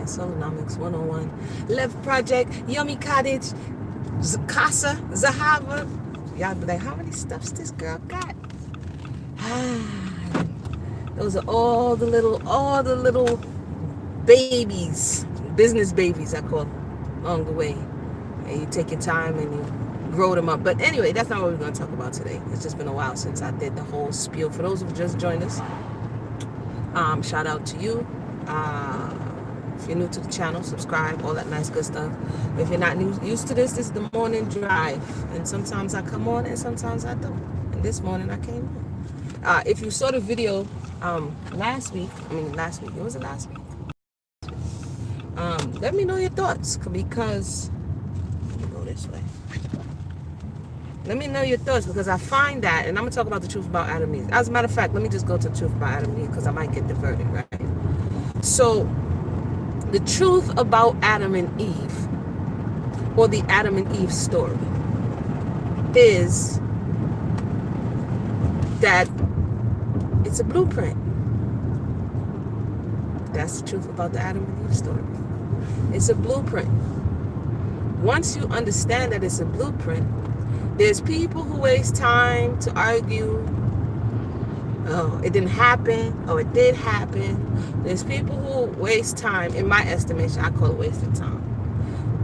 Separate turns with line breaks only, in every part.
Solonomics 101. Love Project, Yummy Cottage, Casa, Zahava. Y'all be like, how many stuffs this girl got? Those are all the little babies, business babies, I call them, along the way. And you take your time and you grow them up. But anyway, that's not what we're going to talk about today. It's just been a while since I did the whole spiel. For those who just joined us, shout out to you. If you're new to the channel, subscribe, all that nice good stuff. If you're not used to this is the morning drive. And sometimes I come on and sometimes I don't. And this morning I came on. If you saw the video last week, it was last week. Let me know your thoughts, because let me go this way. Let me know your thoughts, because I find that, and I'm gonna talk about the truth about Adam and Eve. As a matter of fact, let me just go to the truth about Adam and Eve, because I might get diverted, right? So, the truth about Adam and Eve, or the Adam and Eve story, is that it's a blueprint. That's the truth about the Adam and Eve story. It's a blueprint. Once you understand that it's a blueprint, there's people who waste time to argue, oh, it didn't happen, or it did happen. There's people who waste time, in my estimation, I call it wasted time,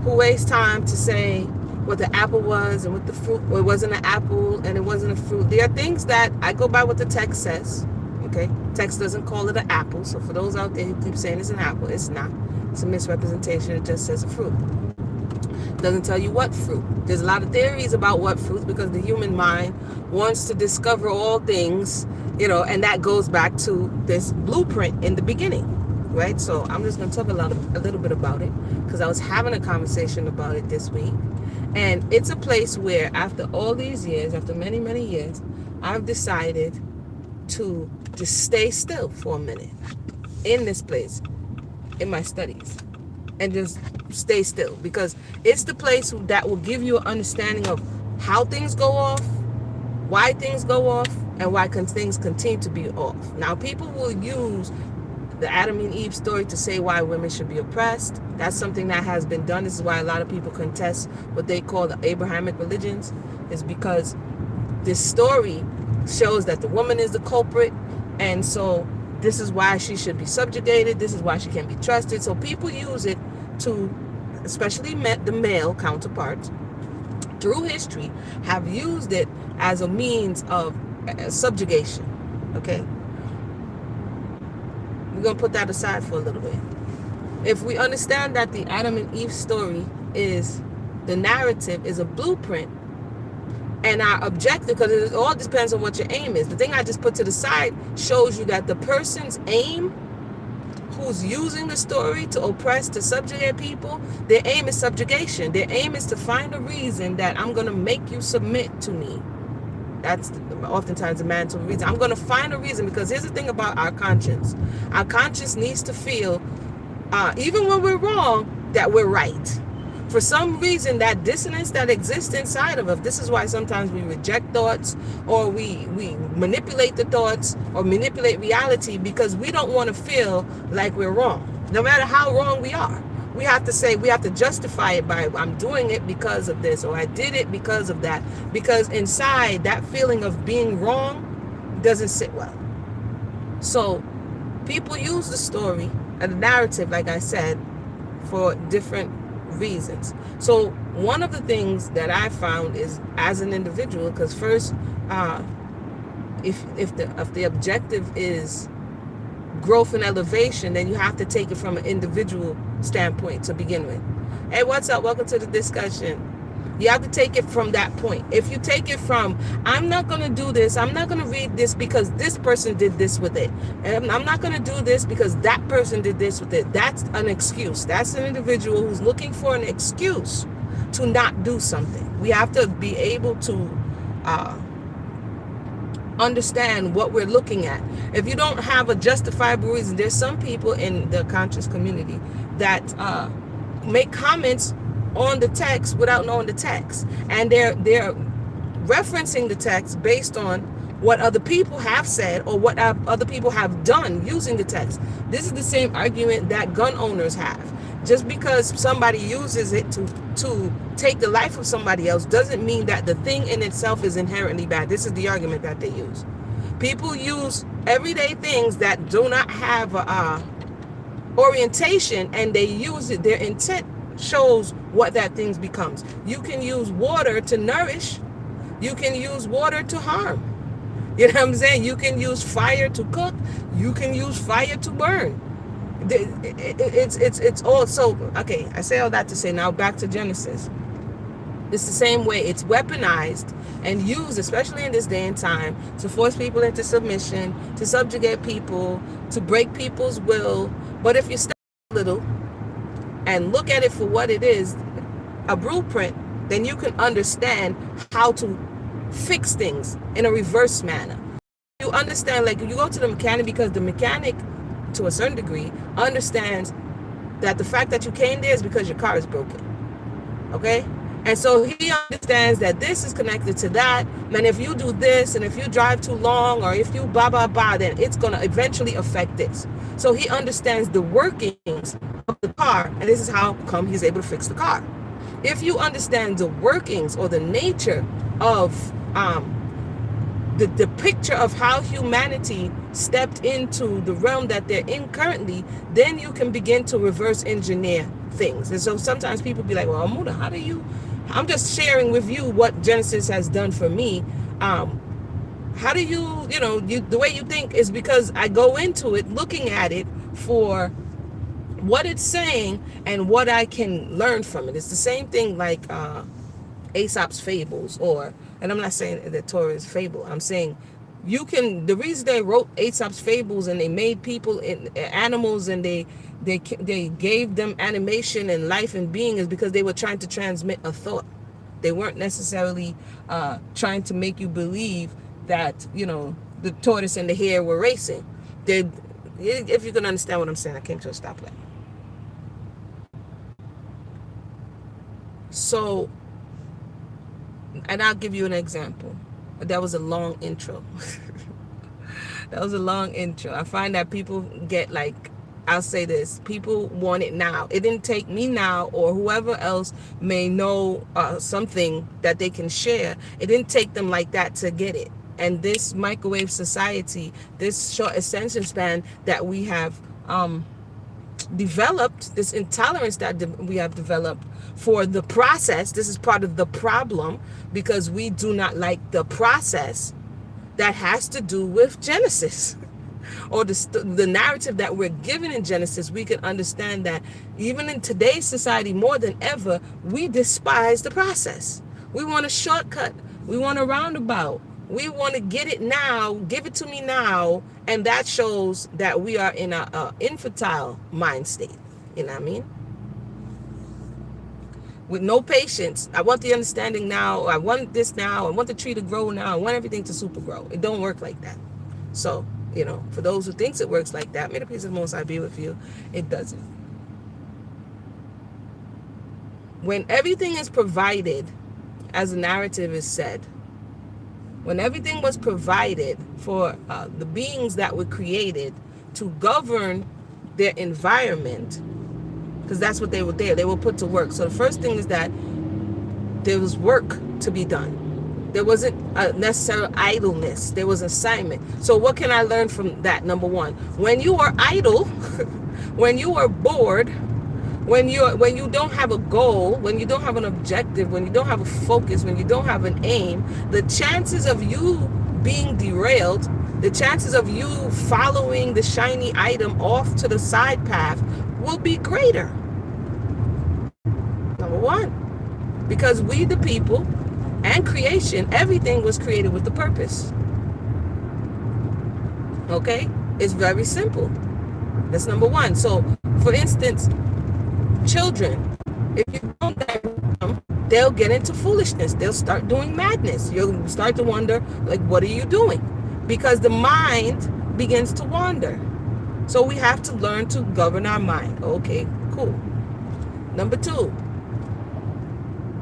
who waste time to say what the apple was and what the fruit, well, it wasn't an apple and it wasn't a fruit. There are things that I go by what the text says, okay? Text doesn't call it an apple, so for those out there who keep saying it's an apple, it's not. It's a misrepresentation. It just says a fruit. Doesn't tell you what fruit. There's a lot of theories about what fruits, because the human mind wants to discover all things, and that goes back to this blueprint in the beginning, right? So I'm just going to talk a little bit about it, because I was having a conversation about it this week, and it's a place where after all these years, after many, many years, I've decided to just stay still for a minute in this place, in my studies, and just stay still, because it's the place that will give you an understanding of how things go off, why things go off, and why things continue to be off. Now, people will use the Adam and Eve story to say why women should be oppressed. That's something that has been done. This is why a lot of people contest what they call the Abrahamic religions, is because this story shows that the woman is the culprit, and so this is why she should be subjugated. This is why she can't be trusted. So people use it to, especially the male counterparts, through history, have used it as a means of subjugation. Okay? We're going to put that aside for a little bit. If we understand that the Adam and Eve story is, the narrative is a blueprint, and our objective, because it all depends on what your aim is. The thing I just put to the side shows you that the person's aim, who's using the story to oppress, to subjugate people, their aim is subjugation. Their aim is to find a reason that I'm going to make you submit to me. That's oftentimes the mental reason. I'm going to find a reason, because here's the thing about our conscience. Our conscience needs to feel, even when we're wrong, that we're right. For some reason, that dissonance that exists inside of us, this is why sometimes we reject thoughts, or we manipulate the thoughts, or manipulate reality, because we don't want to feel like we're wrong. No matter how wrong we are, we have to justify it by, I'm doing it because of this, or I did it because of that, because inside that feeling of being wrong doesn't sit well. So people use the story and the narrative, like I said, for different reasons. So one of the things that I found is, as an individual, because first, if the objective is growth and elevation, then you have to take it from an individual standpoint to begin with. Hey, what's up? Welcome to the discussion. You have to take it from that point. If you take it from, I'm not going to do this, I'm not going to read this because this person did this with it, and I'm not going to do this because that person did this with it, that's an excuse. That's an individual who's looking for an excuse to not do something. We have to be able to understand what we're looking at. If you don't have a justifiable reason, there's some people in the conscious community that make comments on the text without knowing the text, and they're referencing the text based on what other people have said or what other people have done using the text. This is the same argument that gun owners have. Just because somebody uses it to take the life of somebody else doesn't mean that the thing in itself is inherently bad. This is the argument that they use. People use everyday things that do not have orientation, and they use it. Their intent shows what that thing becomes. You can use water to nourish. You can use water to harm. You know what I'm saying? You can use fire to cook. You can use fire to burn. It's all so okay. I say all that to say, now back to Genesis. It's the same way. It's weaponized and used, especially in this day and time, to force people into submission, to subjugate people, to break people's will. But if you stop a little and look at it for what it is, a blueprint, then you can understand how to fix things in a reverse manner. You understand, like, you go to the mechanic because the mechanic, to a certain degree, understands that the fact that you came there is because your car is broken. Okay? And so he understands that this is connected to that. And if you do this, and if you drive too long, or if you blah, blah, blah, then it's going to eventually affect this. So he understands the workings of the car. And this is how come he's able to fix the car. If you understand the workings or the nature of the picture of how humanity stepped into the realm that they're in currently, then you can begin to reverse engineer things. And so sometimes people be like, well, Amuda, how do you... I'm just sharing with you what Genesis has done for me. How do you, the way you think is because I go into it looking at it for what it's saying and what I can learn from it. It's the same thing like Aesop's fables, and I'm not saying that Torah is fable. I'm saying the reason they wrote Aesop's fables and they made people animals and they gave them animation and life and being is because they were trying to transmit a thought. They weren't necessarily trying to make you believe that, the tortoise and the hare were racing. If you can understand what I'm saying, I came to a stoplight. So, and I'll give you an example. That was a long intro. That was a long intro. I find that people get I'll say this, people want it now. It didn't take me now or whoever else may know something that they can share. It didn't take them like that to get it. And this microwave society, this short attention span that we have developed, this intolerance that we have developed for the process, this is part of the problem because we do not like the process that has to do with Genesis. Or the narrative that we're given in Genesis, we can understand that even in today's society, more than ever, we despise the process. We want a shortcut. We want a roundabout. We want to get it now, give it to me now, and that shows that we are in a infantile mind state. You know what I mean? With no patience. I want the understanding now. I want this now. I want the tree to grow now. I want everything to super grow. It don't work like that. So, for those who thinks it works like that, may the peace of the Most High be with you. It doesn't. When everything is provided, as the narrative is said, when everything was provided for the beings that were created to govern their environment, because that's what they were there. They were put to work. So the first thing is that there was work to be done. There wasn't a necessary idleness. There was assignment. So what can I learn from that? Number one, when you are idle, when you are bored, when you don't have a goal, when you don't have an objective, when you don't have a focus, when you don't have an aim, the chances of you being derailed, the chances of you following the shiny item off to the side path will be greater. Number one, because we the people and creation, everything was created with the purpose. Okay? It's very simple. That's number one. So, for instance, children, if you don't direct them, they'll get into foolishness. They'll start doing madness. You'll start to wonder, what are you doing? Because the mind begins to wander. So we have to learn to govern our mind. Okay, cool. Number two,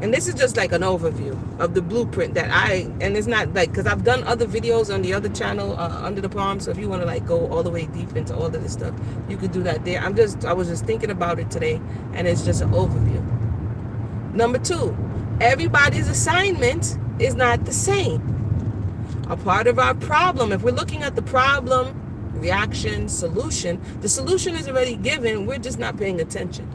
And this is just like an overview of the blueprint that and it's not like, because I've done other videos on the other channel, Under the Palm. So if you want to like go all the way deep into all of this stuff, you could do that there. I was just thinking about it today, and it's just an overview. Number 2, everybody's assignment is not the same. A part of our problem, if we're looking at the problem, reaction, solution, the solution is already given. We're just not paying attention.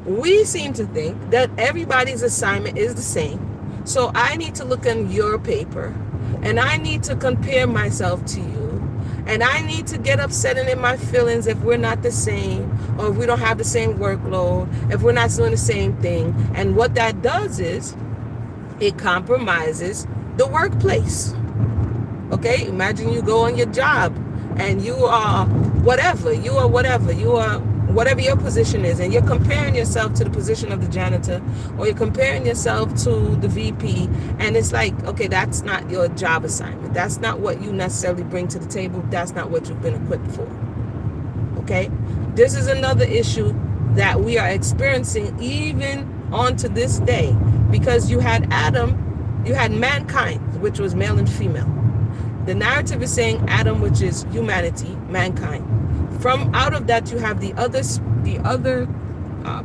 We seem to think that everybody's assignment is the same. So I need to look in your paper, and I need to compare myself to you, and I need to get upset and in my feelings if we're not the same, or if we don't have the same workload, if we're not doing the same thing. And what that does is it compromises the workplace. Okay, imagine you go on your job and you are whatever your position is, and you're comparing yourself to the position of the janitor, or you're comparing yourself to the VP, and it's like, okay, that's not your job assignment. That's not what you necessarily bring to the table. That's not what you've been equipped for. Okay, this is another issue that we are experiencing even on to this day, because you had mankind, which was male and female. The narrative is saying Adam, which is humanity, mankind. From out of that, you have the other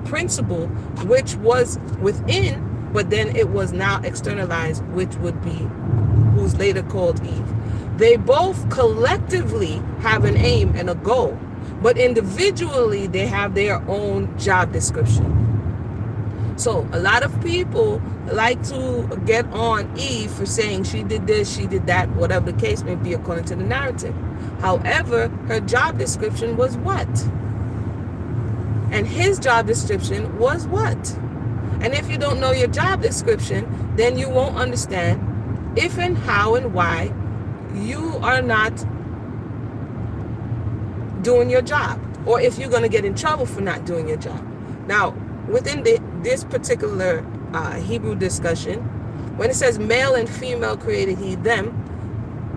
principle, which was within, but then it was now externalized, which would be who's later called Eve. They both collectively have an aim and a goal, but individually they have their own job description. So a lot of people like to get on Eve for saying she did this, she did that, whatever the case may be according to the narrative. However, her job description was what? And his job description was what? And if you don't know your job description, then you won't understand if and how and why you are not doing your job, or if you're going to get in trouble for not doing your job. Now, within this particular Hebrew discussion, when it says male and female created he them,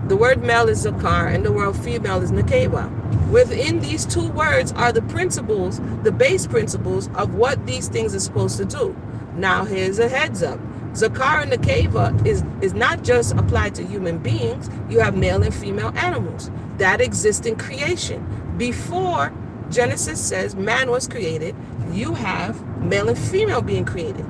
the word male is Zakar and the word female is Nekeva. Within these two words are the principles, the base principles of what these things are supposed to do. Now here's a heads up. Zakar and Nekeva is not just applied to human beings. You have male and female animals that exist in creation. Before Genesis says man was created, you have male and female being created.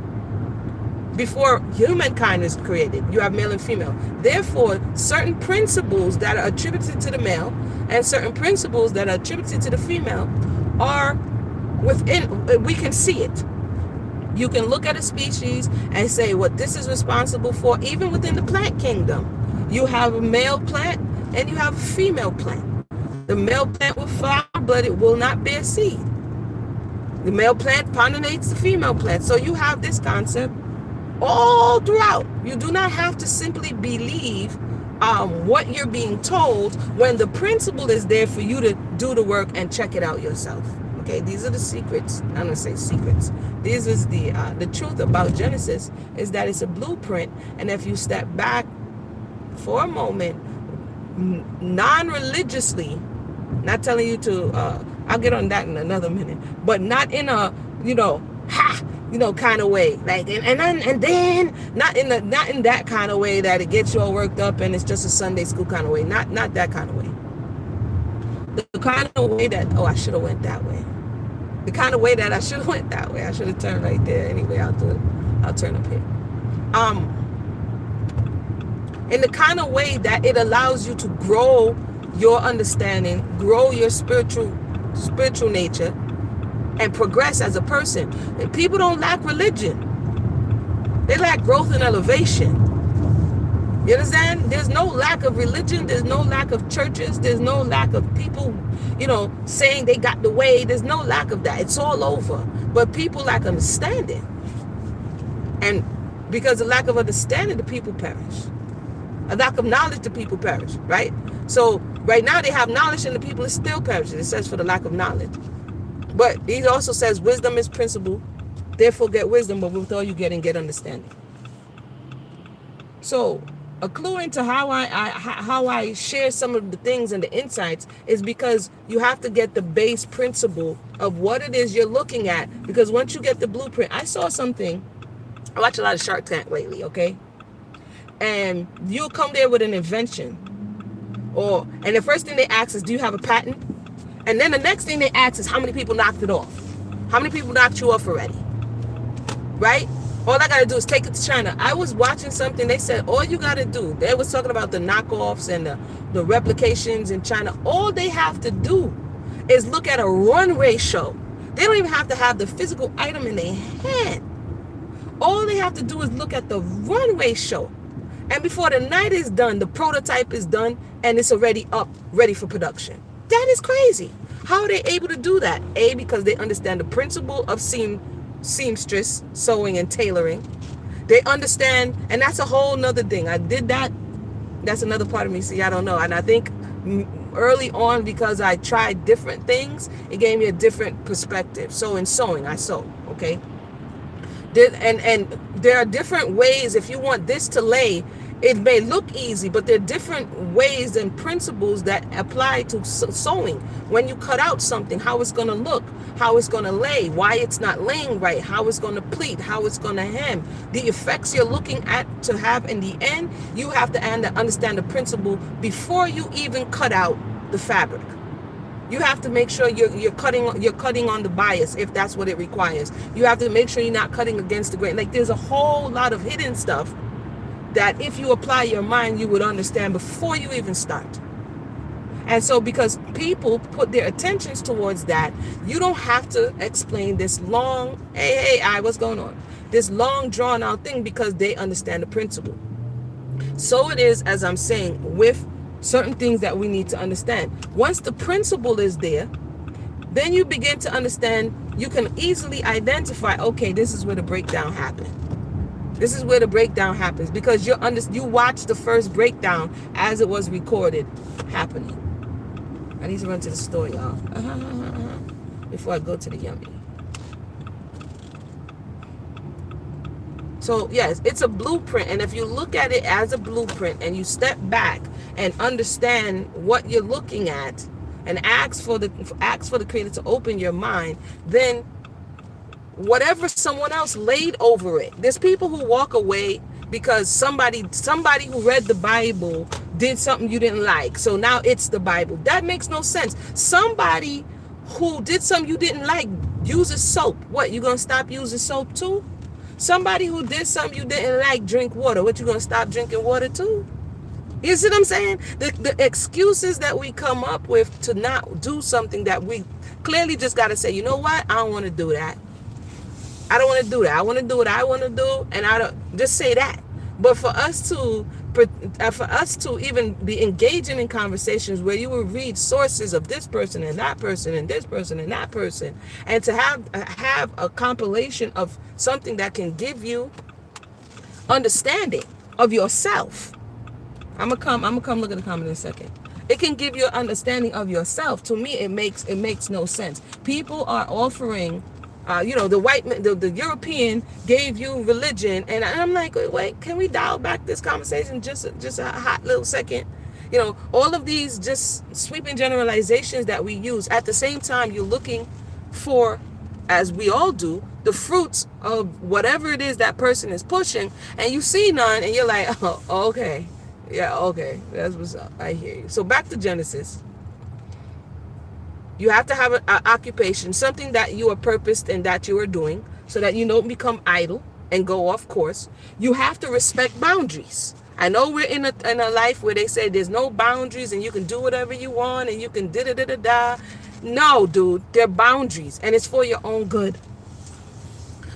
Before humankind is created, you have male and female. Therefore, certain principles that are attributed to the male and certain principles that are attributed to the female are within, we can see it. You can look at a species and say what this is responsible for. Even within the plant kingdom, you have a male plant and you have a female plant. The male plant will flower, but it will not bear seed. The male plant pollinates the female plant. So you have this concept all throughout. You do not have to simply believe what you're being told when the principle is there for you to do the work and check it out yourself. Okay, these are the secrets. I'm going to say secrets. This is the truth about Genesis, is that it's a blueprint. And if you step back for a moment, non-religiously, not telling you to, I'll get on that in another minute, but not in a, kind of way, like, and then not in that kind of way that it gets you all worked up and it's just a Sunday school kind of way. Not that kind of way. The kind of way that, I should have went that way. The kind of way that I should have went that way. I should have turned right there. Anyway, I'll do it. I'll turn up here. In the kind of way that it allows you to grow your understanding, grow your spiritual nature, and progress as a person. And people don't lack religion. They lack growth and elevation. You understand? There's no lack of religion. There's no lack of churches. There's no lack of people, saying they got the way. There's no lack of that. It's all over. But people lack understanding. And because of lack of understanding, the people perish. A lack of knowledge, the people perish, right? So right now they have knowledge and the people are still perishing. It says for the lack of knowledge. But he also says wisdom is principle. Therefore get wisdom, but with all you get understanding. So a clue into how I share some of the things and the insights is because you have to get the base principle of what it is you're looking at. Because once you get the blueprint, I saw something I watch a lot of Shark Tank lately, okay? And you'll come there with an invention, and the first thing they ask is, do you have a patent? And then the next thing they ask is, how many people knocked it off? How many people knocked you off already? Right? All I gotta do is take it to China. I was watching something, they said all you gotta do, they was talking about the knockoffs and the replications in China. All they have to do is look at a runway show. They don't even have to have the physical item in their hand. All they have to do is look at the runway show. And before the night is done, the prototype is done and it's already up, ready for production. That is crazy. How are they able to do that? A, because they understand the principle of seamstress, sewing and tailoring. They understand, and that's a whole nother thing. I did that. That's another part of me. See, I don't know. And I think early on, because I tried different things, it gave me a different perspective. So in sewing, I sew, okay? And there are different ways. If you want this to lay, it may look easy, but there are different ways and principles that apply to sewing. When you cut out something, how it's going to look, how it's going to lay, why it's not laying right, how it's going to pleat, how it's going to hem, the effects you're looking at to have in the end. You have to understand the principle before you even cut out the fabric. You have to make sure you're cutting on the bias if that's what it requires. You have to make sure you're not cutting against the grain. Like, there's a whole lot of hidden stuff that if you apply your mind, you would understand before you even start. And so because people put their attentions towards that, you don't have to explain this long, hey, what's going on? This long drawn out thing, because they understand the principle. So it is, as I'm saying, with certain things that we need to understand. Once the principle is there, then you begin to understand, you can easily identify, okay, this is where the breakdown happened. This is where the breakdown happens, because you watch the first breakdown as it was recorded happening. I need to run to the store, y'all, before I go to the yummy. So yes, it's a blueprint, and if you look at it as a blueprint and you step back and understand what you're looking at and ask for the Creator to open your mind, then whatever someone else laid over it. There's people who walk away because somebody who read the Bible did something you didn't like, so now it's the Bible. That makes no sense. Somebody who did something you didn't like uses soap. What, you gonna stop using soap too? Somebody who did something you didn't like drink water. What, you gonna stop drinking water too? You see what I'm saying? The excuses that we come up with to not do something that we clearly just got to say, you know what? I don't want to do that. I don't want to do that. I want to do what I want to do, and I don't just say that. But for us to even be engaging in conversations where you will read sources of this person and that person and this person and that person, and to have a compilation of something that can give you understanding of yourself. I'm gonna come look at the comment in a second. It can give you an understanding of yourself. To me, it makes no sense. People are offering, the European gave you religion, and I'm like, wait, can we dial back this conversation just a hot little second? All of these just sweeping generalizations that we use. At the same time, you're looking for, as we all do, the fruits of whatever it is that person is pushing, and you see none, and you're like, oh, okay. Yeah, okay, that's what's up. I hear you. So back to Genesis. You have to have an occupation, something that you are purposed and that you are doing, so that you don't become idle and go off course. You have to respect boundaries. I know we're in a life where they say there's no boundaries and you can do whatever you want and you can da-da-da-da-da. No, dude, they're boundaries, and it's for your own good.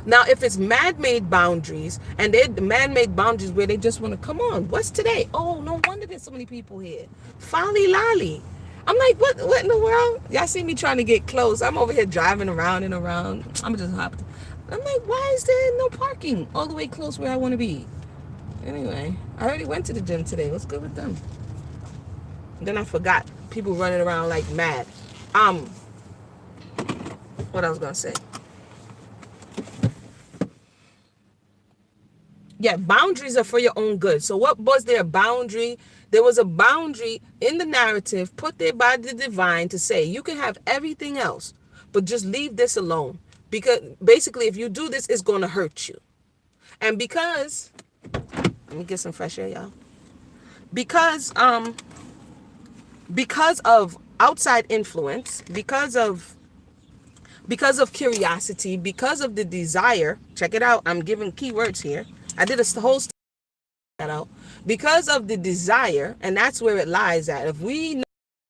Now, if it's man-made boundaries, and they're the man-made boundaries where they just want to, come on, what's today? Oh, no wonder there's so many people here. Folly lolly. I'm like, what in the world? Y'all see me trying to get close. I'm over here driving around and around. I'm just hopped. I'm like, why is there no parking all the way close where I want to be? Anyway, I already went to the gym today. What's good with them? Then I forgot. People running around like mad. What I was going to say. Yeah, boundaries are for your own good. So what was their boundary? There was a boundary in the narrative put there by the divine to say, you can have everything else, but just leave this alone. Because basically, if you do this, it's going to hurt you. And let me get some fresh air, y'all. Because of outside influence, because of curiosity, because of the desire, check it out, I'm giving keywords here. I did a whole that out. Because of the desire, and that's where it lies at. If we know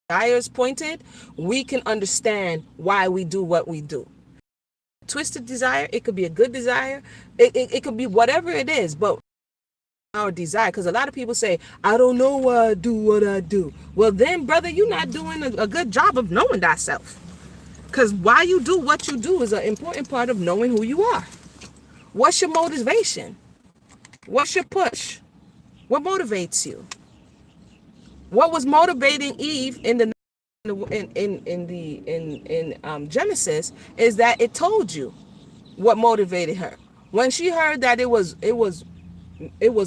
the desire is pointed, we can understand why we do what we do. Twisted desire, it could be a good desire, it could be whatever it is, but our desire, because a lot of people say, I don't know why I do what I do. Well then, brother, you're not doing a good job of knowing thyself, because why you do what you do is an important part of knowing who you are. What's your motivation? What's your push? What motivates you? What was motivating Eve in Genesis is that it told you what motivated her. When she heard that it was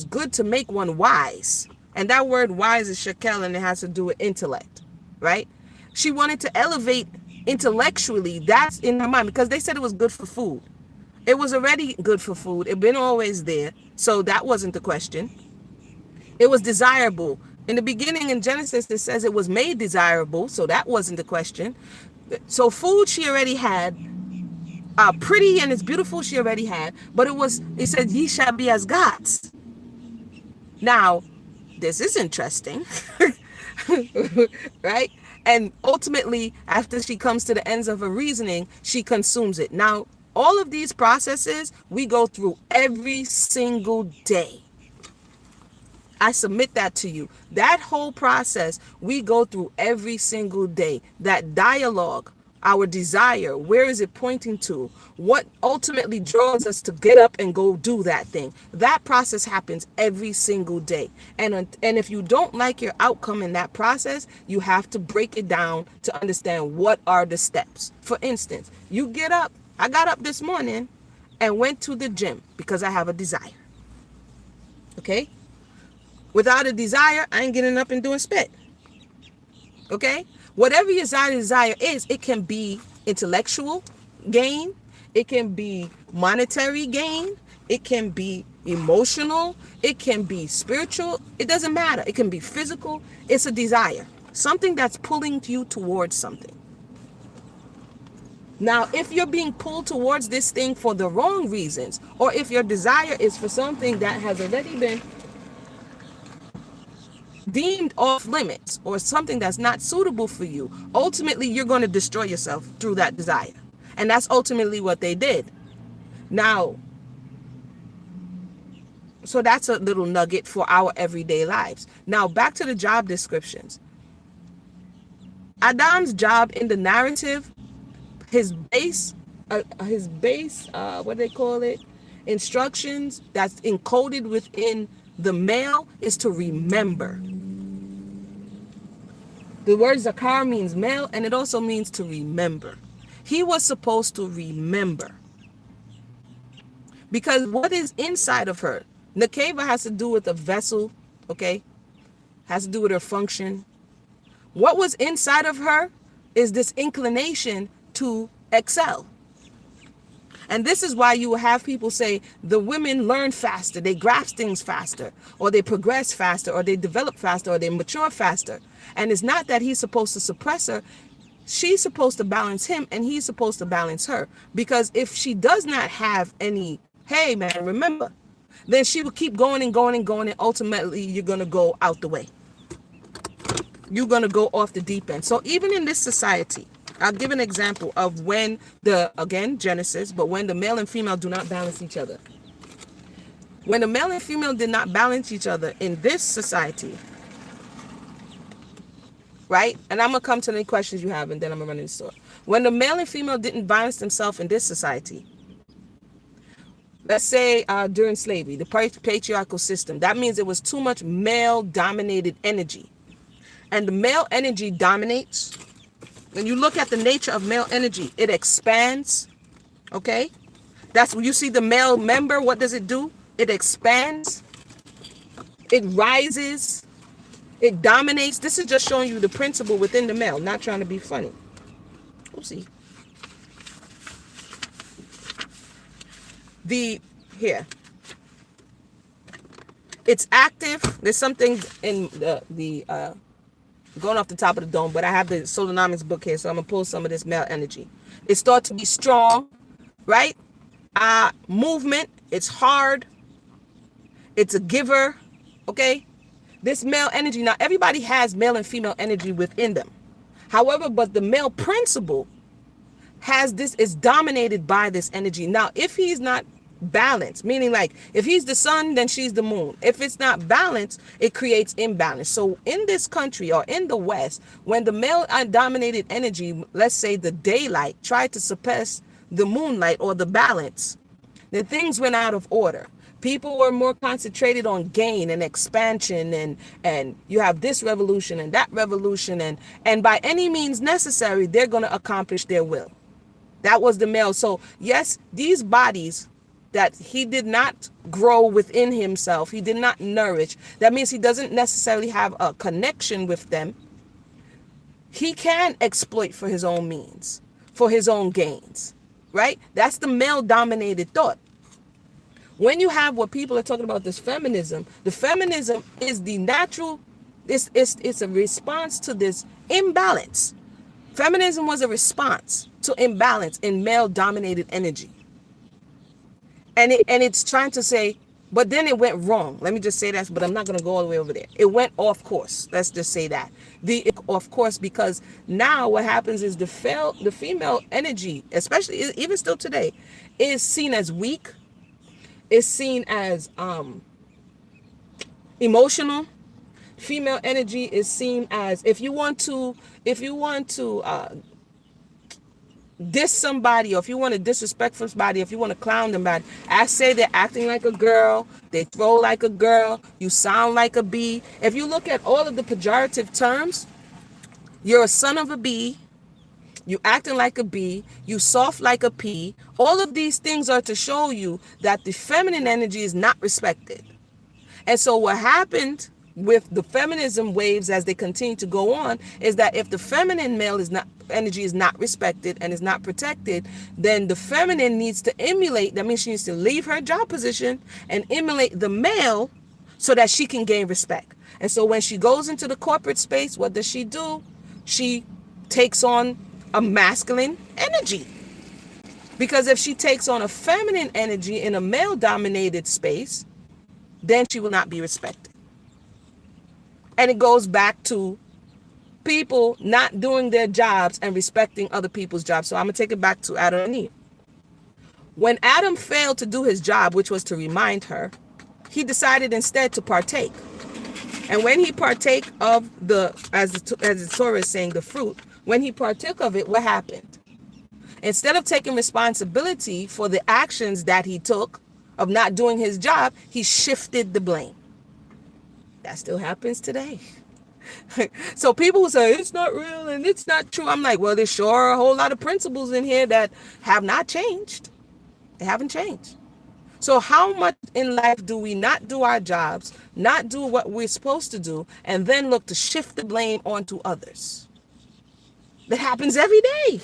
good to make one wise, and that word wise is shekel, and it has to do with intellect, right? She wanted to elevate intellectually. That's in her mind, because they said it was good for food. It was already good for food. It been always there, so that wasn't the question. It was desirable. In the beginning in Genesis, it says it was made desirable, so that wasn't the question. So food she already had, pretty and it's beautiful she already had, but it said ye shall be as gods. Now, this is interesting, right? And ultimately, after she comes to the ends of her reasoning, she consumes it. Now, all of these processes we go through every single day. I submit that to you. That whole process we go through every single day. That dialogue, our desire, where is it pointing to? What ultimately draws us to get up and go do that thing? That process happens every single day. And if you don't like your outcome in that process, you have to break it down to understand what are the steps. For instance, you get up. I got up this morning and went to the gym because I have a desire. Okay? Without a desire, I ain't getting up and doing spit. Okay? Whatever your desire is, it can be intellectual gain. It can be monetary gain. It can be emotional. It can be spiritual. It doesn't matter. It can be physical. It's a desire. Something that's pulling you towards something. Now, if you're being pulled towards this thing for the wrong reasons, or if your desire is for something that has already been deemed off limits or something that's not suitable for you, ultimately you're going to destroy yourself through that desire. And that's ultimately what they did. Now, so that's a little nugget for our everyday lives. Now, back to the job descriptions. Adam's job in the narrative, his base, what do they call it? Instructions that's encoded within the male is to remember. The word zakar means male, and it also means to remember. He was supposed to remember. Because what is inside of her? Nekeva has to do with a vessel, okay? Has to do with her function. What was inside of her is this inclination to excel. And this is why you will have people say the women learn faster, they grasp things faster, or they progress faster, or they develop faster, or they mature faster. And it's not that he's supposed to suppress her. She's supposed to balance him, and he's supposed to balance her. Because if she does not have any, hey man, remember, then she will keep going and going and going, and ultimately you're going to go out the way. You're going to go off the deep end. So even in this society, I'll give an example of when again, Genesis, but when the male and female do not balance each other. When the male and female did not balance each other in this society, right? And I'm going to come to any questions you have, and then I'm going to run in the store. When the male and female didn't balance themselves in this society, let's say during slavery, the patriarchal system, that means it was too much male-dominated energy. And the male energy dominates. When you look at the nature of male energy, it expands, okay? That's when you see the male member, what does it do? It expands, it rises, it dominates. This is just showing you the principle within the male, not trying to be funny. Oopsie. Here. It's active. There's something in the going off the top of the dome, but I have the Solonomics book here, so I'm gonna pull some of this male energy. It starts to be strong, right? Movement. It's hard. It's a giver. Okay. This male energy. Now everybody has male and female energy within them. However, but the male principle has this, is dominated by this energy. Now, if he's not balanced, meaning like if he's the sun, then she's the moon. If it's not balanced, it creates imbalance. So in this country or in the West, when the male dominated energy, let's say the daylight, tried to suppress the moonlight or the balance, then things went out of order. People were more concentrated on gain and expansion, and you have this revolution and that revolution, and by any means necessary, they're going to accomplish their will. That was the male. So yes, these bodies that he did not grow within himself, he did not nourish, that means he doesn't necessarily have a connection with them. He can exploit for his own means, for his own gains, right? That's the male dominated thought. When you have what people are talking about, this feminism, the feminism is the natural, it's a response to this imbalance. Feminism was a response to imbalance in male dominated energy. And it's trying to say, but then it went wrong. Let me just say that, but I'm not going to go all the way over there. It went off course. Let's just say that. Off course, because now what happens is the female energy, especially even still today, is seen as weak. Is seen as emotional. Female energy is seen as, if you want to diss somebody, or if you want to disrespect somebody, if you want to clown them bad, I say they're acting like a girl, they throw like a girl, you sound like a bee. If you look at all of the pejorative terms, you're a son of a bee, you acting like a bee, you soft like a pea. All of these things are to show you that the feminine energy is not respected. And so what happened with the feminism waves as they continue to go on is that if the feminine male energy is not respected and is not protected, then the feminine needs to emulate. That means she needs to leave her job position and emulate the male so that she can gain respect. And so when she goes into the corporate space, what does she do? She takes on a masculine energy. Because if she takes on a feminine energy in a male dominated space, then she will not be respected. And it goes back to people not doing their jobs and respecting other people's jobs. So I'm going to take it back to Adam and Eve. When Adam failed to do his job, which was to remind her, he decided instead to partake. And when he partake of as the Torah is saying, the fruit, when he partook of it, what happened? Instead of taking responsibility for the actions that he took of not doing his job, he shifted the blame. That still happens today. So people who say it's not real and it's not true, I'm like, well, there's sure a whole lot of principles in here that have not changed. They haven't changed. So how much in life do we not do our jobs, not do what we're supposed to do, and then look to shift the blame onto others? That happens every day.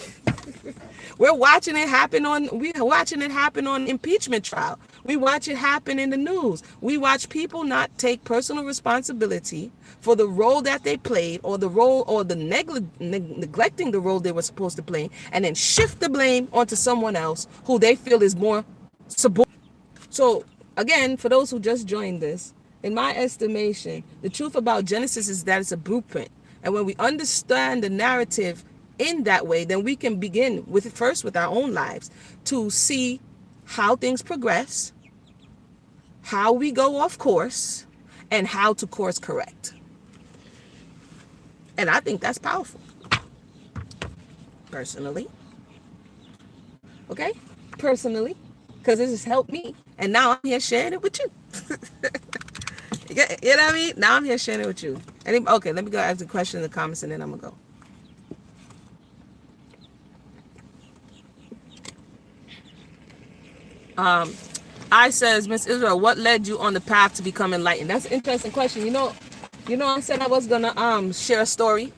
We're watching it happen on impeachment trial. We watch it happen in the news. We watch people not take personal responsibility for the role that they played, or the role, or the neglecting the role they were supposed to play, and then shift the blame onto someone else who they feel is more subordinate. So again, for those who just joined this, in my estimation, the truth about Genesis is that it's a blueprint. And when we understand the narrative in that way, then we can begin with our own lives to see how things progress, how we go off course, and how to course correct. And I think that's powerful, personally. Okay? Personally, because this has helped me. And now I'm here sharing it with you. You know what I mean? Now I'm here sharing it with you. Okay, let me go ask the question in the comments, and then I'm going to go. I says, Miss Israel, what led you on the path to become enlightened? That's an interesting question. You know, I said I was gonna share a story,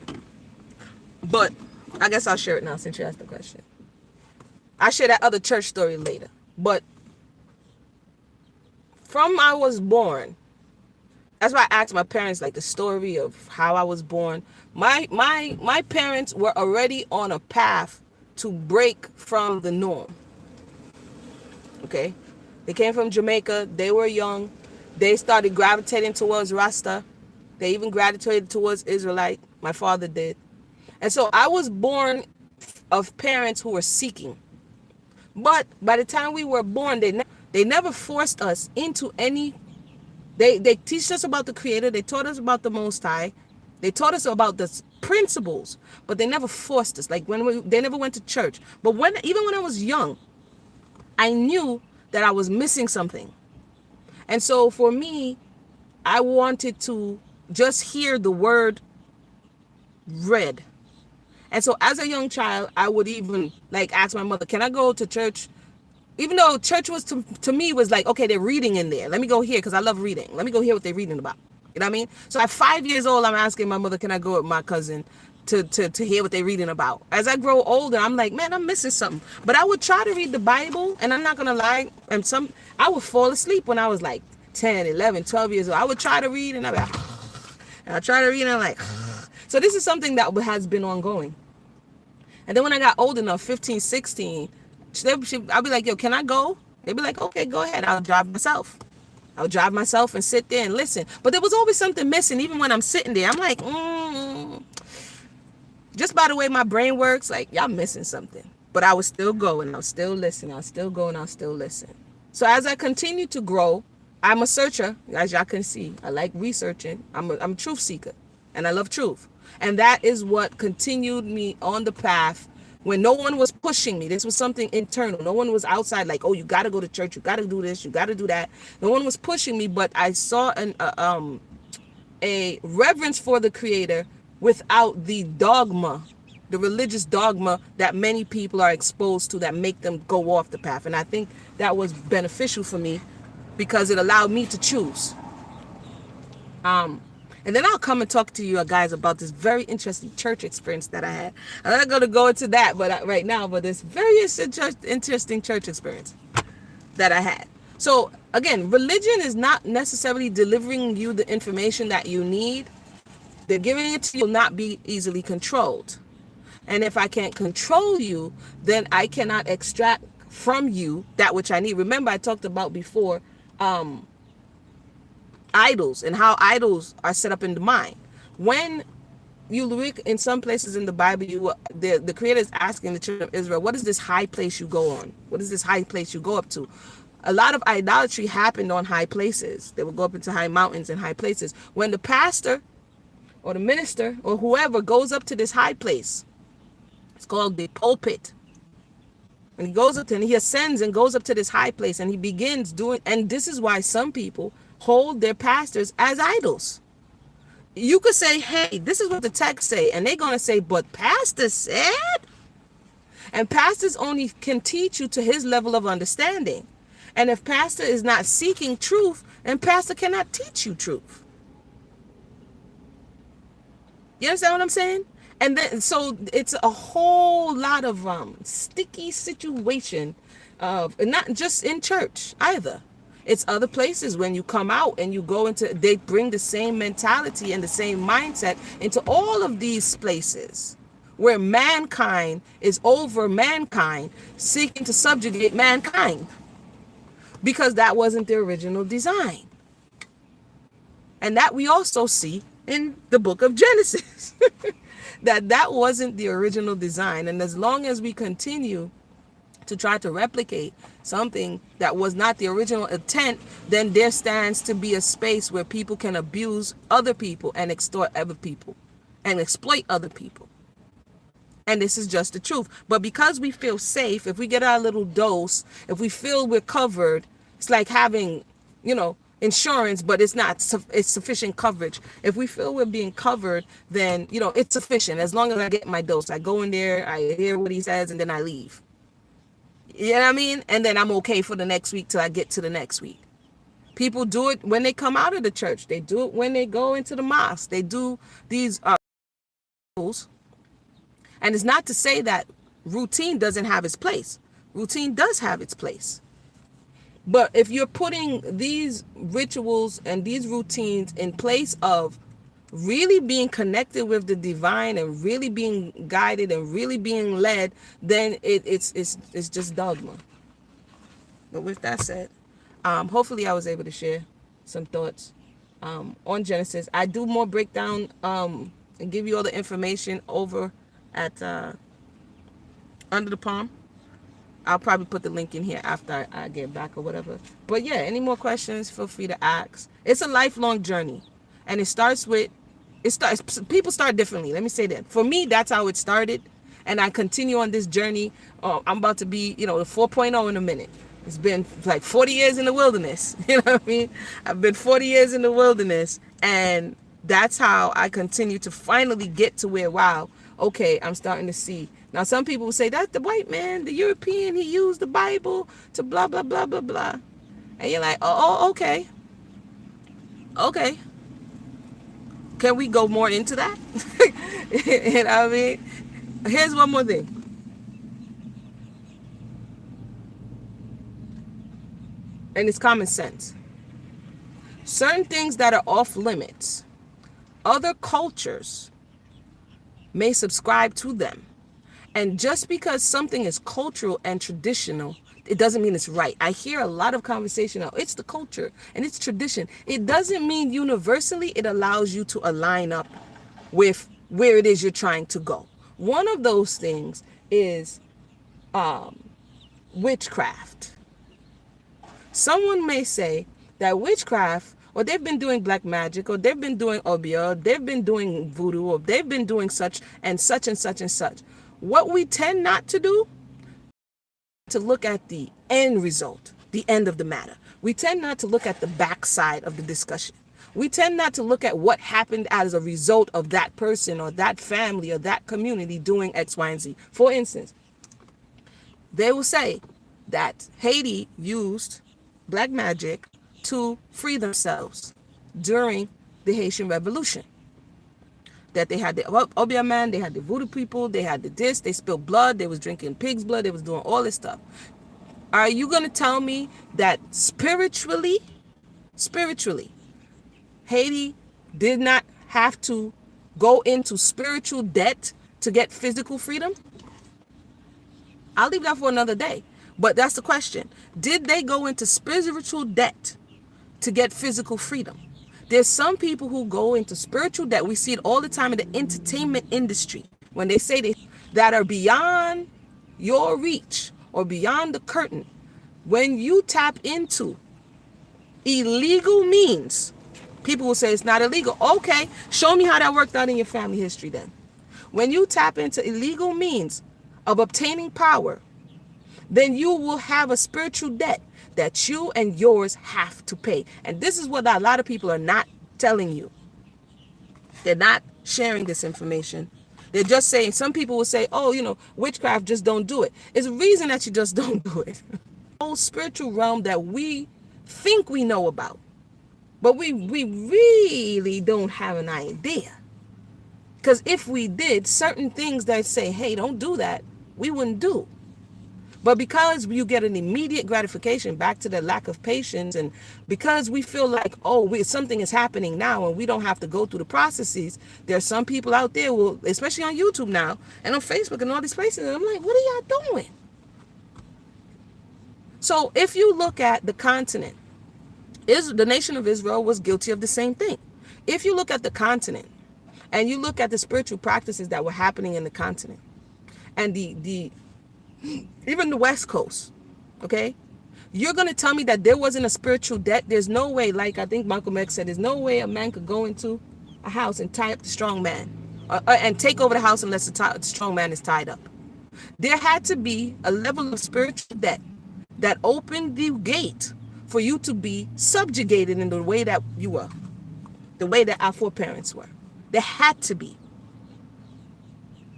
but I guess I'll share it now since you asked the question. I'll share that other church story later. But from I was born, That's why I asked my parents like the story of how I was born. My parents were already on a path to break from the norm. Okay, they came from Jamaica. They were young. They started gravitating towards Rasta. They even gravitated towards Israelite. My father did. And so I was born of parents who were seeking. But by the time we were born, they never forced us into any. They teach us about the Creator. They taught us about the Most High. They taught us about the principles, but they never forced us. Like they never went to church. But even when I was young, I knew that I was missing something. And so for me, I wanted to just hear the word read. And so as a young child, I would even like ask my mother, can I go to church? Even though church was to me was like, okay, they're reading in there. Let me go here because I love reading. Let me go hear what they're reading about. You know what I mean? So at 5 years old, I'm asking my mother, can I go with my cousin to hear what they're reading about? As I grow older, I'm like, man, I'm missing something. But I would try to read the Bible, and I'm not going to lie. I would fall asleep when I was like 10, 11, 12 years old. I would try to read, and I'd try to read, and I'm like, so this is something that has been ongoing. And then when I got old enough, 15, 16, I'll be like, yo, can I go? They'd be like, okay, go ahead. I'll drive myself. I would drive myself and sit there and listen. But there was always something missing. Even when I'm sitting there, I'm like, just by the way my brain works, like, y'all missing something. But I would still go and I'll still listen. I'll still go and I'll still listen. So as I continue to grow, I'm a searcher, as y'all can see. I like researching. I'm a truth seeker, and I love truth. And that is what continued me on the path when no one was pushing me. This was something internal. No one was outside like, oh, you got to go to church. You got to do this. You got to do that. No one was pushing me, but I saw a reverence for the Creator without the dogma, the religious dogma that many people are exposed to that make them go off the path. And I think that was beneficial for me because it allowed me to choose. And then I'll come and talk to you guys about this very interesting church experience that I had. I'm not going to go into that right now, but this very interesting church experience that I had. So again, religion is not necessarily delivering you the information that you need. They're giving it to you will not be easily controlled. And if I can't control you, then I cannot extract from you that which I need. Remember, I talked about before idols and how idols are set up in the mind. When you look in some places in the Bible, the Creator is asking the children of Israel, what is this high place you go on? What is this high place you go up to? A lot of idolatry happened on high places. They would go up into high mountains and high places. When the pastor or the minister or whoever goes up to this high place, it's called the pulpit. And he goes up and he ascends and goes up to this high place and he begins doing, and this is why some people hold their pastors as idols. You could say, hey, this is what the text say, and they're going to say, but pastor said. And pastors only can teach you to his level of understanding. And if pastor is not seeking truth, then pastor cannot teach you truth. You understand what I'm saying? And then, so it's a whole lot of sticky situation of, not just in church either. It's other places when you come out and you go into, they bring the same mentality and the same mindset into all of these places where mankind is over mankind, seeking to subjugate mankind because that wasn't the original design. And that we also see in the book of Genesis, that wasn't the original design. And as long as we continue to try to replicate something that was not the original intent, then there stands to be a space where people can abuse other people and extort other people and exploit other people. And this is just the truth. But because we feel safe, if we get our little dose, if we feel we're covered, it's like having, insurance, but it's sufficient coverage. If we feel we're being covered, then, it's sufficient. As long as I get my dose, I go in there, I hear what he says, and then I leave. You know what I mean? And then I'm okay for the next week till I get to the next week. People do it when they come out of the church. They do it when they go into the mosque. They do these rules. And it's not to say that routine doesn't have its place. Routine does have its place. But if you're putting these rituals and these routines in place of really being connected with the divine and really being guided and really being led, then it's just dogma. But with that said, hopefully I was able to share some thoughts on Genesis. I do more breakdown and give you all the information over at Under the Palm. I'll probably put the link in here after I get back or whatever. But yeah, any more questions, feel free to ask. It's a lifelong journey. And people start differently. Let me say that. For me, that's how it started. And I continue on this journey. I'm about to be, the 4.0 in a minute. It's been like 40 years in the wilderness. You know what I mean? I've been 40 years in the wilderness. And that's how I continue to finally get to where, wow, okay, I'm starting to see. Now, some people will say, that's the white man, the European, he used the Bible to blah, blah, blah, blah, blah. And you're like, oh, okay. Okay. Can we go more into that? You know what I mean? Here's one more thing. And it's common sense. Certain things that are off limits, other cultures may subscribe to them. And just because something is cultural and traditional, it doesn't mean it's right. I hear a lot of conversation now. It's the culture and it's tradition. It doesn't mean universally it allows you to align up with where it is you're trying to go. One of those things is witchcraft. Someone may say that witchcraft, or they've been doing black magic, or they've been doing obia, or they've been doing voodoo, or they've been doing such and such and such and such. What we tend not to do, to look at the end result, the end of the matter. We tend not to look at the backside of the discussion. We tend not to look at what happened as a result of that person or that family or that community doing X, Y, and Z. For instance, they will say that Haiti used black magic to free themselves during the Haitian Revolution. That they had the Obia man, they had the voodoo people, they had the this, they spilled blood, they was drinking pig's blood, they was doing all this stuff. Are you going to tell me that spiritually, Haiti did not have to go into spiritual debt to get physical freedom? I'll leave that for another day. But that's the question. Did they go into spiritual debt to get physical freedom? There's some people who go into spiritual debt. We see it all the time in the entertainment industry. When they say that are beyond your reach or beyond the curtain. When you tap into illegal means, people will say it's not illegal. Okay, show me how that worked out in your family history then. When you tap into illegal means of obtaining power, then you will have a spiritual debt that you and yours have to pay. And this is what a lot of people are not telling you. They're not sharing this information. They're just saying, some people will say, oh, witchcraft, just don't do it. It's a reason that you just don't do it. The whole spiritual realm that we think we know about, but we really don't have an idea. Because if we did, certain things that say, hey, don't do that, we wouldn't do. But because you get an immediate gratification, back to the lack of patience, and because we feel like, something is happening now and we don't have to go through the processes, there's some people out there, especially on YouTube now and on Facebook and all these places, and I'm like, what are y'all doing? So if you look at the continent, the nation of Israel was guilty of the same thing. If you look at the continent and you look at the spiritual practices that were happening in the continent and even the West Coast, okay? You're going to tell me that there wasn't a spiritual debt? There's no way, like I think Malcolm X said, there's no way a man could go into a house and tie up the strong man and take over the house unless the strong man is tied up. There had to be a level of spiritual debt that opened the gate for you to be subjugated in the way that you were, the way that our foreparents were. There had to be.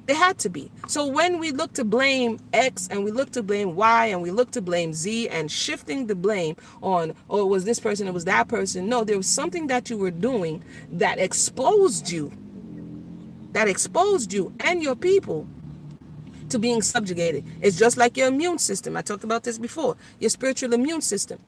They had to be. So when we look to blame X and we look to blame Y and we look to blame Z and shifting the blame on, it was this person, it was that person. No, there was something that you were doing that exposed you and your people to being subjugated. It's just like your immune system. I talked about this before. Your spiritual immune system.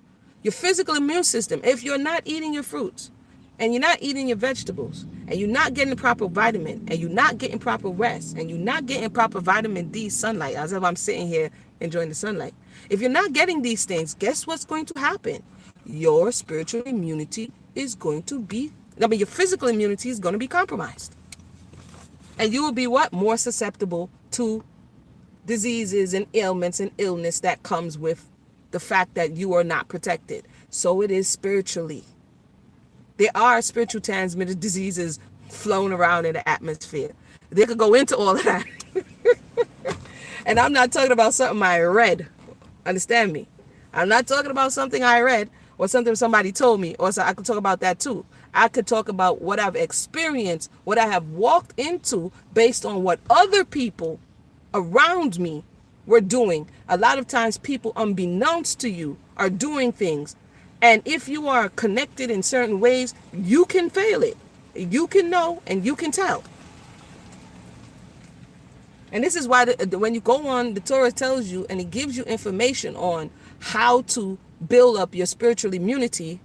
Your physical immune system, if you're not eating your fruits and you're not eating your vegetables and you're not getting the proper vitamin and you're not getting proper rest and you're not getting proper vitamin D sunlight, as if I'm sitting here enjoying the sunlight. If you're not getting these things, guess what's going to happen? Your spiritual immunity is going to be, your physical immunity is going to be compromised. And you will be what? More susceptible to diseases and ailments and illness that comes with the fact that you are not protected. So it is spiritually. There are spiritual transmitted diseases flown around in the atmosphere. They could go into all of that. And I'm not talking about something I read. Understand me? I'm not talking about something I read or something somebody told me, or so I could talk about that too. I could talk about what I've experienced, what I have walked into based on what other people around me were doing. A lot of times people unbeknownst to you are doing things. And if you are connected in certain ways, you can fail it. You can know and you can tell. And this is why when you go on, the Torah tells you and it gives you information on how to build up your spiritual immunity.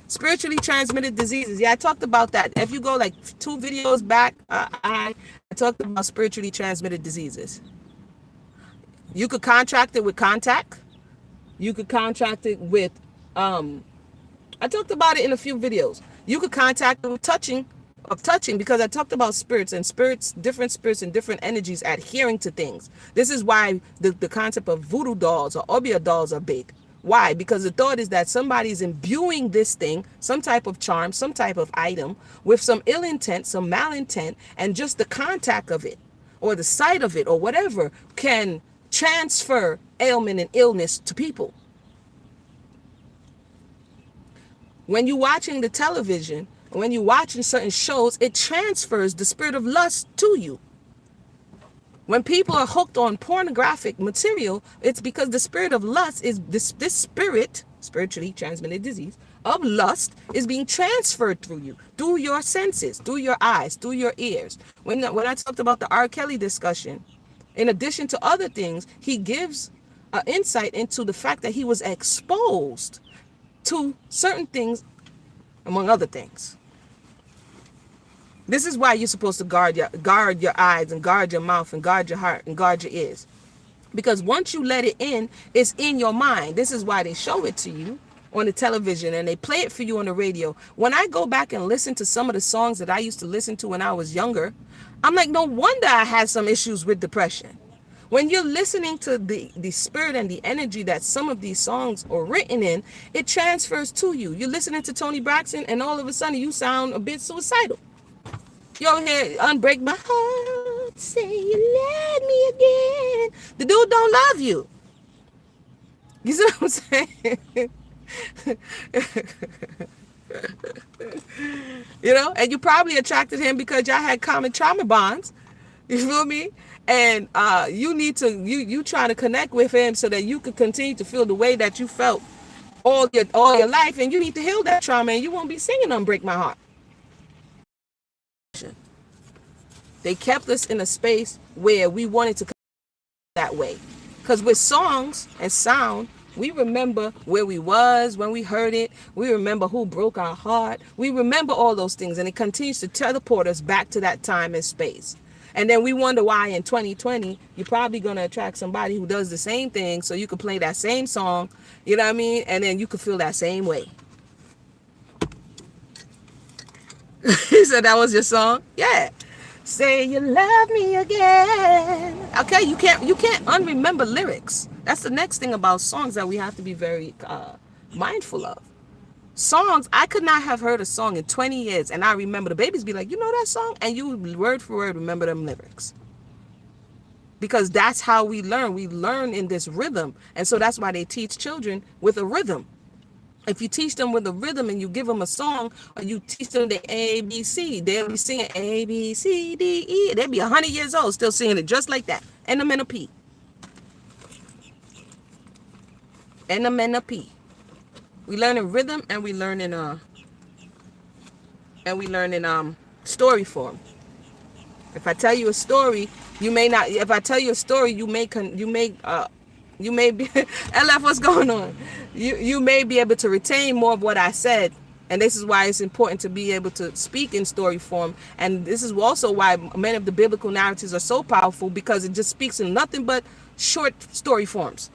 Spiritually transmitted diseases. Yeah, I talked about that. If you go like 2 videos back, I talked about spiritually transmitted diseases. You could contract it with contact. You could contract it with, I talked about it in a few videos. You could contact it with touching, because I talked about spirits and different spirits and different energies adhering to things. This is why the concept of voodoo dolls or Obeah dolls are big. Why? Because the thought is that somebody's imbuing this thing, some type of charm, some type of item, with some ill intent, some malintent, and just the contact of it, or the sight of it, or whatever, can transfer ailment and illness to people. When you're watching the television, when you're watching certain shows, it transfers the spirit of lust to you. When people are hooked on pornographic material, it's because the spirit of lust is this spirit, spiritually transmitted disease of lust, is being transferred through you, through your senses, through your eyes, through your ears. When I talked about the R. Kelly discussion, in addition to other things, he gives an insight into the fact that he was exposed to certain things, among other things. This is why you're supposed to guard your eyes and guard your mouth and guard your heart and guard your ears. Because once you let it in, it's in your mind. This is why they show it to you on the television and they play it for you on the radio. When I go back and listen to some of the songs that I used to listen to when I was younger, I'm like, no wonder I had some issues with depression. When you're listening to the spirit and the energy that some of these songs are written in, it transfers to you. You're listening to Toni Braxton and all of a sudden you sound a bit suicidal. You're here, unbreak my heart, say you love me again. The dude don't love you. You see what I'm saying? You know, and you probably attracted him because y'all had common trauma bonds. You feel me? And you need to, you trying to connect with him so that you can continue to feel the way that you felt all your life, and you need to heal that trauma, and you won't be singing Unbreak My Heart. They kept us in a space where we wanted to that way, because with songs and sound, we remember where we was when we heard it. We remember who broke our heart. We remember all those things, and it continues to teleport us back to that time and space. And then we wonder why in 2020 you're probably going to attract somebody who does the same thing, so you can play that same song, you know what I mean, and then you can feel that same way. He said that was your song? Yeah. Say you love me again. Okay, you can't unremember lyrics. That's the next thing about songs that we have to be very mindful of. Songs, I could not have heard a song in 20 years and I remember. The babies be like, you know that song? And you word for word remember them lyrics. Because that's how we learn. We learn in this rhythm. And so that's why they teach children with a rhythm. If you teach them with a rhythm and you give them a song, or you teach them the ABC, they'll be singing A, B, C, D, E. They'll be 100 years old still singing it just like that. And a P. And a P. We learn in rhythm and we learn in story form. If I tell you a story, you may not. If I tell you a story, you may be LF. What's going on? you may be able to retain more of what I said. And this is why it's important to be able to speak in story form. And this is also why many of the biblical narratives are so powerful, because it just speaks in nothing but short story forms.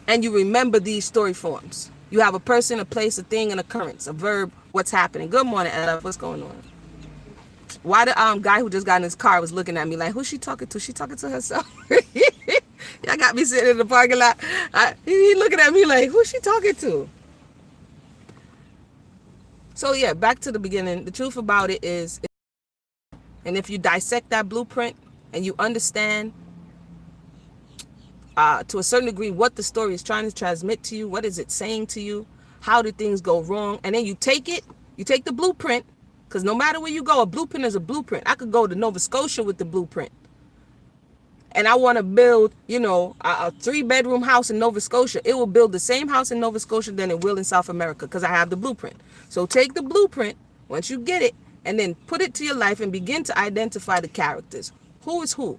And you remember these story forms. You have a person, a place, a thing, an occurrence, a verb, what's happening. Good morning, Ella. What's going on? Why the guy who just got in his car was looking at me like, who's she talking to? She talking to herself. Y'all got me sitting in the parking lot. He looking at me like, who's she talking to? So yeah, back to the beginning. The truth about it is, and if you dissect that blueprint and you understand to a certain degree what the story is trying to transmit to you, what is it saying to you, how did things go wrong, and then you take the blueprint, because no matter where you go, a blueprint is a blueprint. I could go to Nova Scotia with the blueprint, and I want to build, a 3-bedroom house in Nova Scotia. It will build the same house in Nova Scotia than it will in South America, because I have the blueprint. So take the blueprint once you get it, and then put it to your life and begin to identify the characters. Who is who?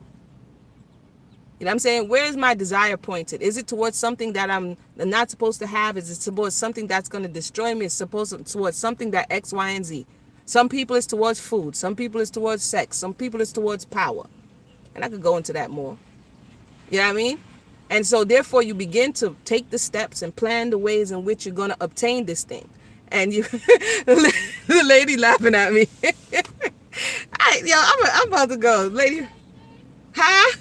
You know what I'm saying? Where is my desire pointed? Is it towards something that I'm not supposed to have? Is it towards something that's going to destroy me? Is it towards something that X, Y, and Z? Some people it's towards food. Some people it's towards sex. Some people it's towards power. And I could go into that more. You know what I mean? And so therefore you begin to take the steps and plan the ways in which you're going to obtain this thing. And you, the lady laughing at me. I'm about to go. Lady, huh?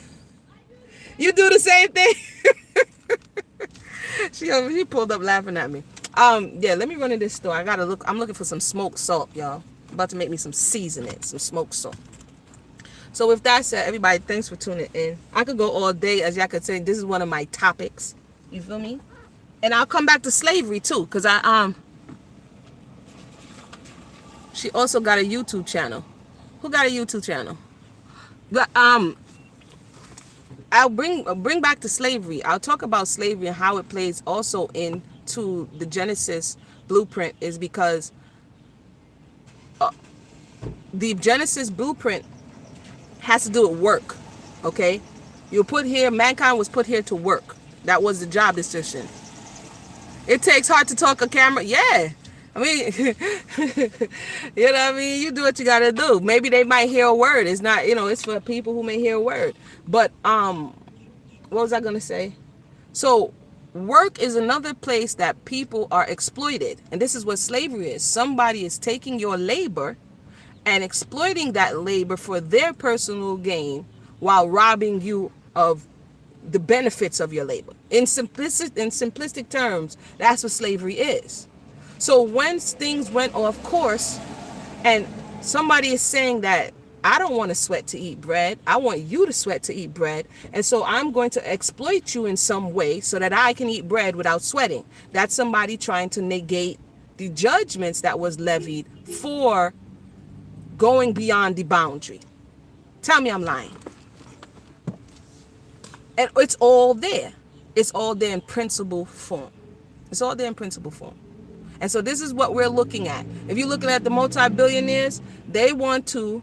You do the same thing? She pulled up laughing at me. Yeah, let me run in this store. I'm looking for some smoked salt, y'all. I'm about to make me some seasoning, some smoked salt. So with that said, everybody, thanks for tuning in. I could go all day, as y'all could say. This is one of my topics. You feel me? And I'll come back to slavery too, because she also got a YouTube channel. Who got a YouTube channel? But I'll bring back to slavery. I'll talk about slavery and how it plays also into the Genesis blueprint, is because the Genesis blueprint has to do with work. Okay, mankind was put here to work. That was the job description. It takes heart to talk a camera. Yeah. I mean, you know what I mean? You do what you got to do. Maybe they might hear a word. It's not, it's for people who may hear a word. But what was I going to say? So work is another place that people are exploited. And this is what slavery is. Somebody is taking your labor and exploiting that labor for their personal gain while robbing you of the benefits of your labor. In simplistic terms, that's what slavery is. So when things went off course and somebody is saying that I don't want to sweat to eat bread, I want you to sweat to eat bread, and so I'm going to exploit you in some way so that I can eat bread without sweating. That's somebody trying to negate the judgments that was levied for going beyond the boundary. Tell me I'm lying. And it's all there. It's all there in principle form. It's all there in principle form. And so this is what we're looking at. If you're looking at the multi-billionaires, they want to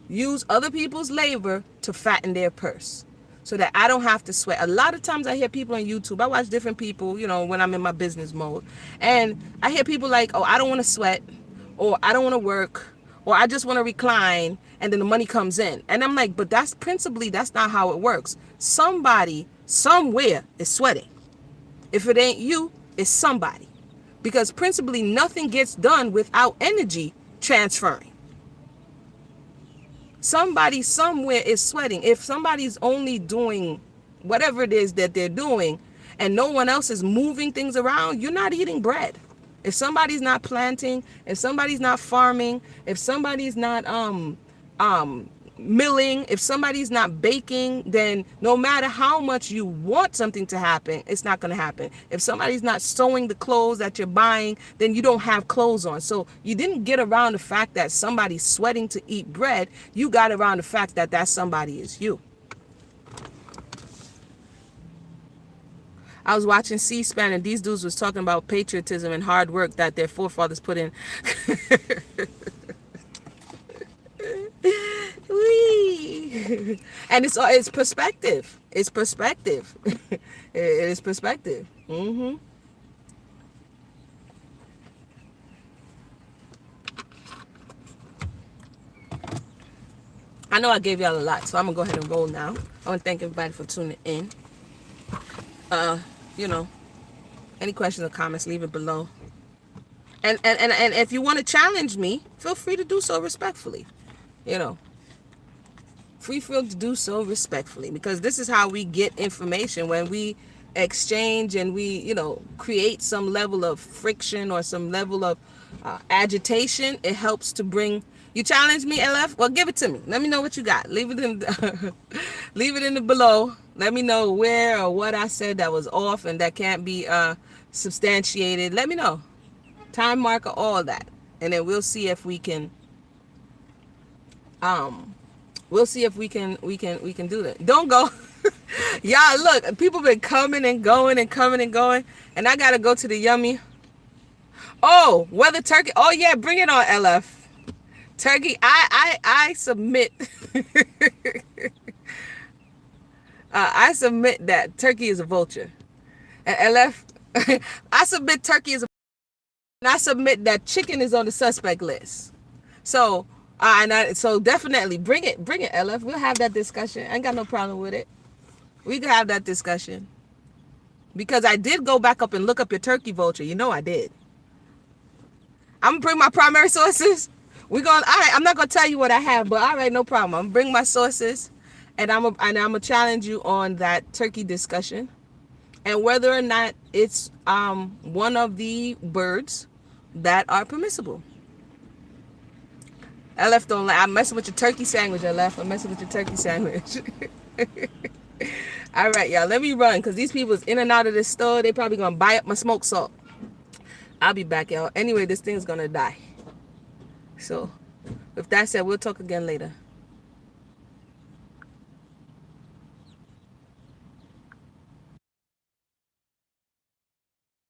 use other people's labor to fatten their purse so that I don't have to sweat. A lot of times I hear people on YouTube, I watch different people, when I'm in my business mode, and I hear people like, oh, I don't want to sweat, or I don't want to work, or I just want to recline, and then the money comes in. And I'm like, but that's not how it works. Somebody, somewhere is sweating. If it ain't you, it's somebody. Because principally nothing gets done without energy transferring. Somebody somewhere is sweating. If somebody's only doing whatever it is that they're doing and no one else is moving things around, you're not eating bread. If somebody's not planting, if somebody's not farming, if somebody's not milling, if somebody's not baking, then no matter how much you want something to happen, it's not going to happen. If somebody's not sewing the clothes that you're buying, then you don't have clothes on. So you didn't get around the fact that somebody's sweating to eat bread. You got around the fact that that somebody is you. I was watching C-SPAN and these dudes was talking about patriotism and hard work that their forefathers put in. And it's perspective. It's perspective. It is perspective. I know I gave y'all a lot, so I'm gonna go ahead and roll now. I want to thank everybody for tuning in. You know, any questions or comments, leave it below. And if you want to challenge me, feel free to do so respectfully. You know, free to do so respectfully, because this is how we get information. When we exchange and we, you know, create some level of friction or some level of agitation, it helps to bring. You challenge me, LF? Well, give it to me. Let me know what you got. Leave it in leave it in the below. Let me know where or what I said that was off and that can't be substantiated. Let me know. Time marker, all that. And then we'll see if we can we'll see if we can do that. Don't go. Y'all, look, people been coming and going and coming and going, and I gotta go to the yummy. Oh, whether turkey. Oh yeah, bring it on, LF. Turkey, I submit. I submit that turkey is a vulture. And LF, I submit turkey is a. And I submit that chicken is on the suspect list. So, so definitely bring it, LF. We'll have that discussion. I ain't got no problem with it. We can have that discussion. Because I did go back up and look up your turkey vulture. You know I did. I'm gonna bring my primary sources. All right, I'm not gonna tell you what I have, but all right, no problem. I'm gonna bring my sources, and I'm gonna challenge you on that turkey discussion, and whether or not it's one of the birds that are permissible. LF don't like. I'm messing with your turkey sandwich, LF. I'm messing with your turkey sandwich. All right, y'all. Let me run, because these people's in and out of this store. They probably gonna buy up my smoked salt. I'll be back, y'all. Anyway, this thing's gonna die. So, with that said, we'll talk again later.